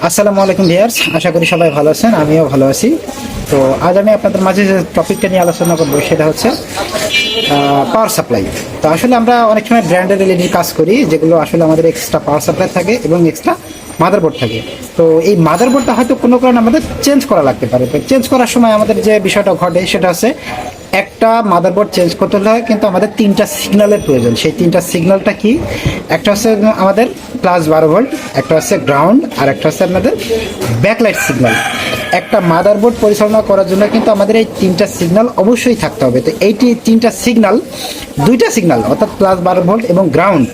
আসসালামু আলাইকুম ভিউয়ার্স, আশা করি সবাই ভালো আছেন। আমিও ভালো আছি। তো আজ আমি আপনাদের মাঝে যে টপিকটা নিয়ে আলোচনা করবো সেটা হচ্ছে পাওয়ার সাপ্লাই। তো আসলে আমরা অনেক সময় ব্র্যান্ডেড এলইডি কাজ করি, যেগুলো আসলে আমাদের এক্সট্রা পাওয়ার সাপ্লাই থাকে এবং এক্সট্রা মাদারবোর্ড থাকে। তো এই মাদারবোর্ডটা হয়তো কোনো কারণে আমাদের চেঞ্জ করা লাগতে পারে। তো চেঞ্জ করার সময় আমাদের যে বিষয়টা ঘটে সেটা হচ্ছে একটা মাদারবোর্ড চেঞ্জ করতে হলে কিন্তু আমাদের তিনটা সিগন্যালের প্রয়োজন। সেই তিনটা সিগন্যালটা কি? একটা হচ্ছে আমাদের +12 ভোল্ট, একটা হচ্ছে গ্রাউন্ড, আর একটা হচ্ছে আপনাদের ব্যাকলাইট সিগন্যাল। একটা মাদারবোর্ড পরিচালনা করার জন্য কিন্তু আমাদের এই তিনটা সিগন্যাল অবশ্যই থাকতে হবে। তো এই তিনটা সিগন্যাল, দুইটা সিগন্যাল অর্থাৎ +12 ভোল্ট এবং গ্রাউন্ড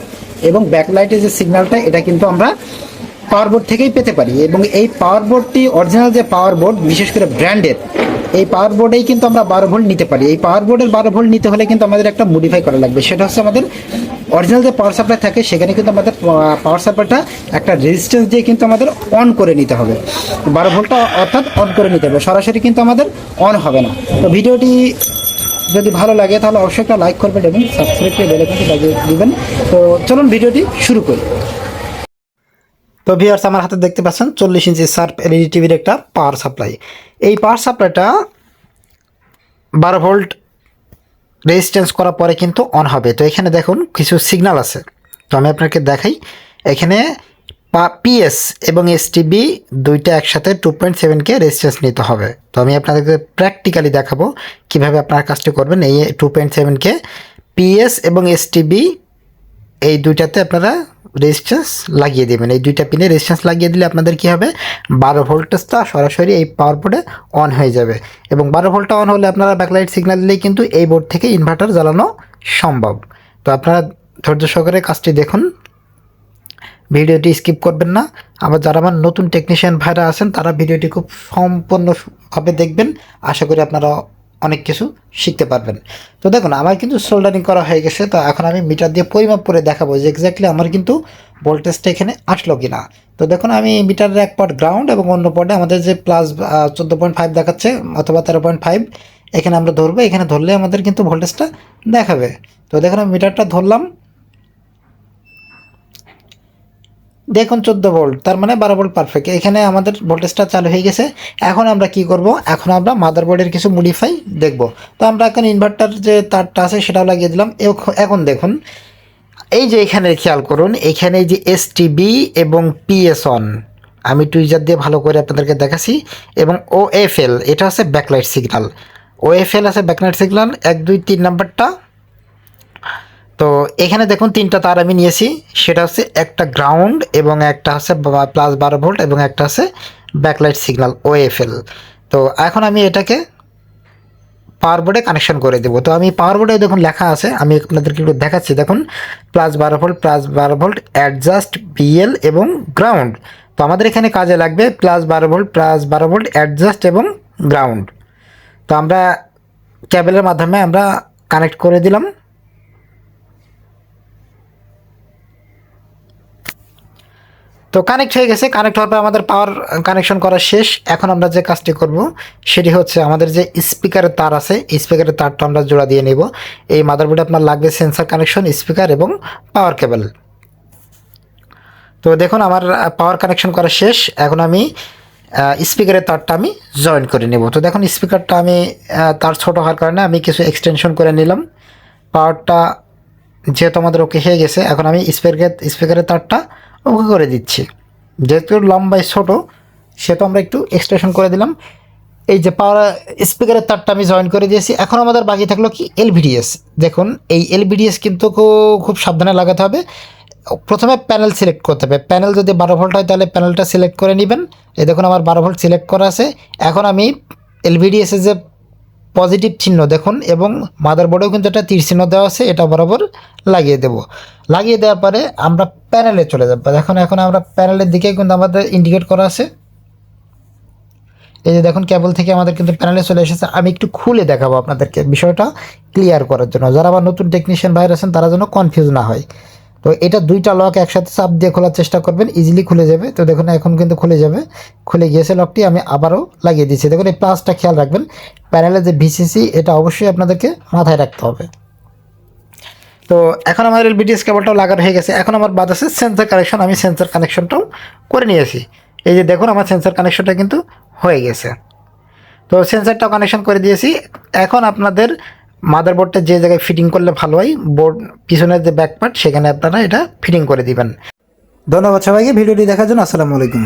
এবং ব্যাকলাইটের যে সিগন্যালটা, এটা কিন্তু আমরা পাওয়ার বোর্ড থেকেই পেতে পারি। এবং এই পাওয়ার বোর্ডটি অরিজিনাল যে পাওয়ার বোর্ড, বিশেষ করে ব্র্যান্ডের এই পাওয়ার বোর্ডেই কিন্তু আমরা 12 ভোল্ট নিতে পারি। এই পাওয়ার বোর্ডের 12 ভোল্ট নিতে হলে কিন্তু আমাদের একটা মডিফাই করা লাগবে। সেটা হচ্ছে আমাদের অরিজিনাল যে পাওয়ার সাপ্লাই থাকে সেখানে কিন্তু আমাদের পাওয়ার সাপ্লাইটা একটা রেজিস্ট্যান্স দিয়ে কিন্তু আমাদের অন করে নিতে হবে। 12 ভোল্টটা অর্থাৎ অন করে নিতে হবে, সরাসরি কিন্তু আমাদের অন হবে না। তো ভিডিওটি যদি ভালো লাগে তাহলে অবশ্যই একটা লাইক করবেন এবং সাবস্ক্রাইব করে বেল আইকনটি বাজিয়ে দিবেন। তো চলুন ভিডিওটি শুরু করি। তো ভিউয়ার্স, আমার হাতে দেখতে পাচ্ছেন 40 ইঞ্চি শার্প এলইডি টিভির একটা পাওয়ার সাপ্লাই। এই পাওয়ার সাপ্লাইটা 12 ভোল্ট রেজিস্ট্যান্স করার পরে কিন্তু অন হবে। তো এখানে দেখুন কিছু সিগন্যাল আছে, তো আমি আপনাকে দেখাই। এখানে পিএস এবং এসটিবি দুইটা একসাথে 2.7K রেজিস্ট্যান্স নিতে হবে। তো আমি আপনাদেরকে প্র্যাকটিক্যালি দেখাবো কিভাবে আপনারা কাজটি করবেন। এই 2.7K পিএস এবং এসটিবি এই দুইটাতে আপনারা রেজিস্ট্যান্স লাগিয়ে দেবেন। এই দুইটা পিনে রেজিস্ট্যান্স লাগিয়ে দিলে আপনাদের কী হবে, 12 ভোল্টেজটা সরাসরি এই পাওয়ার বোর্ডে অন হয়ে যাবে। এবং 12 ভোল্টটা অন হলে আপনারা ব্যাকলাইট সিগন্যাল দিলেই কিন্তু এই বোর্ড থেকে ইনভার্টার জ্বালানো সম্ভব। তো আপনারা ধৈর্য সহকারে কাজটি দেখুন, ভিডিওটি স্কিপ করবেন না। আবার যারা আমার নতুন টেকনিশিয়ান ভাইরা আছেন তারা ভিডিওটি খুব সম্পূর্ণভাবে দেখবেন। আশা করি আপনারা অনেক কিছু শিখতে পারবেন। তো দেখুন, আমার কিন্তু সোল্ডারিং করা হয়ে গেছে। তো এখন আমি মিটার দিয়ে পরিমাপ করে দেখাবো যে এক্স্যাক্টলি আমার কিন্তু ভোল্টেজটা এখানে আসলো কি না। তো দেখুন, আমি মিটারের এক পট গ্রাউন্ড এবং অন্য পটে আমাদের যে +14.5 দেখাচ্ছে অথবা 13.5 এখানে আমরা ধরবো। এখানে ধরলে আমাদের কিন্তু ভোল্টেজটা দেখাবে। তো দেখুন, আমি মিটারটা ধরলাম, দেখুন 14 ভোল্ট, তার মানে 12 ভোল্ট পারফেক্ট। এখানে আমাদের ভোল্টেজটা চালু হয়ে গেছে। এখন আমরা কি করব, এখন আমরা মাদারবোর্ডের কিছু মডিফাই দেখব। তো আমরা এখন ইনভার্টার যে তারটা আছে সেটাও লাগিয়ে দিলাম। এখন দেখুন, এই যে এখানে খেয়াল করুন, এখানে যে এসটিবি এবং পিএস অন, আমি টুইজার দিয়ে ভালো করে আপনাদেরকে দেখাচ্ছি। এবং ওএফএল, এটা হচ্ছে ব্যাকলাইট সিগন্যাল। ওএফএল আছে ব্যাকলাইট সিগন্যাল 1 2 3 নাম্বারটা। তো এখানে দেখুন তিনটা তার আমি নিয়েছি, সেটা হচ্ছে একটা গ্রাউন্ড এবং একটা হচ্ছে +12 ভোল্ট এবং একটা হচ্ছে ব্যাকলাইট সিগন্যাল ওএফএল। তো এখন আমি এটাকে পাওয়ার বোর্ডে কানেকশন করে দেবো। তো আমি পাওয়ার বোর্ডে দেখুন লেখা আছে, আমি আপনাদেরকে একটু দেখাচ্ছি। দেখুন +12 ভোল্ট, +12 ভোল্ট অ্যাডজাস্ট বিএল এবং গ্রাউন্ড। তো আমাদের এখানে কাজে লাগবে +12 ভোল্ট, +12 ভোল্ট অ্যাডজাস্ট এবং গ্রাউন্ড। তো আমরা কেবলের মাধ্যমে আমরা কানেক্ট করে দিলাম। তো কানেক্ট হয়ে গেছে। কানেক্ট হওয়ার পর আমাদের পাওয়ার কানেকশন করা শেষ। এখন আমরা যে কাজটি করব সেটি হচ্ছে আমাদের যে স্পিকারের তার আছে, স্পিকারের তারটা আমরা জোড়া দিয়ে নেব। এই মাদারবোর্ডে আপনার লাগবে সেন্সার কানেকশন, স্পিকার এবং পাওয়ার কেবল। তো দেখুন, আমার পাওয়ার কানেকশন করা শেষ। এখন আমি স্পিকারের তারটা আমি জয়েন করে নেব। তো দেখুন, স্পিকারটা আমি তার ছোটো হওয়ার কারণে আমি কিছু এক্সটেনশন করে নিলাম। পাওয়ারটা যেহেতু আমাদের ওকে হয়ে গেছে, এখন আমি স্পিকারের তারটা ওকে করে দিচ্ছি। যেহেতু লম্বায় ছোটো সেহেতু আমরা একটু এক্সটেনশন করে দিলাম। এই যে পাওয়ার স্পিকারের তারটা আমি জয়েন করে দিয়েছি। এখন আমাদের বাকি থাকলো কি, এলভিডিএস। দেখুন, এই এলভিডিএস কিন্তু খুব সাবধানে লাগাতে হবে। প্রথমে প্যানেল সিলেক্ট করতে হবে। প্যানেল যদি 12 ভোল্ট হয় তাহলে প্যানেলটা সিলেক্ট করে নেবেন। এই দেখুন, আমার 12 ভোল্ট সিলেক্ট করা আছে। এখন আমি এলভিডিএসের যে পজিটিভ চিহ্ন দেখুন, এবং মাদারবোর্ডেও কিন্তু একটা তীর চিহ্ন দেওয়া আছে, এটা বরাবর লাগিয়ে দেব। লাগিয়ে দেওয়ার পরে আমরা প্যানেলে চলে যাব। এখন আমরা প্যানেলের দিকে কিন্তু আমাদের ইন্ডিকেট করা আছে। এই যে দেখুন, কেবল থেকে আমাদের কিন্তু প্যানেলে চলে এসেছে। আমি একটু খুলে দেখাবো আপনাদেরকে বিষয়টা ক্লিয়ার করার জন্য, যারা আবার নতুন টেকনিশিয়ান ভাইরা আছেন তারা যেন কনফিউজ না হয়। তো এটা দুইটা লক একসাথে চাপ দিয়ে খোলার চেষ্টা করবেন, ইজিলি খুলে যাবে। তো দেখুন, এখন কিন্তু খুলে যাবে। খুলে গিয়েছে লকটি, আমি আবারও লাগিয়ে দিচ্ছি। দেখুন, এই প্লাসটা খেয়াল রাখবেন, প্যানেলের যে ভিসিসি এটা অবশ্যই আপনাদেরকে মাথায় রাখতে হবে। তো এখন আমার এলবিডিএস কেবলটাও লাগানো হয়ে গেছে। এখন আমার বাদ আছে সেন্সার কানেকশন। আমি সেন্সার কানেকশনটাও করে নিয়েছি। এই যে দেখুন আমার সেন্সর কানেকশনটা কিন্তু হয়ে গেছে। তো সেন্সরটাও কানেকশন করে দিয়েছি। এখন আপনাদের মাদারবোর্ডটা যে জায়গায় ফিটিং করলে ভালো হয়, বোর্ড পিছনের যে ব্যাক পার্ট সেখানে আপনারা এটা ফিটিং করে দিবেন। ধন্যবাদ সবাইকে ভিডিওটি দেখার জন্য। আসসালামু আলাইকুম।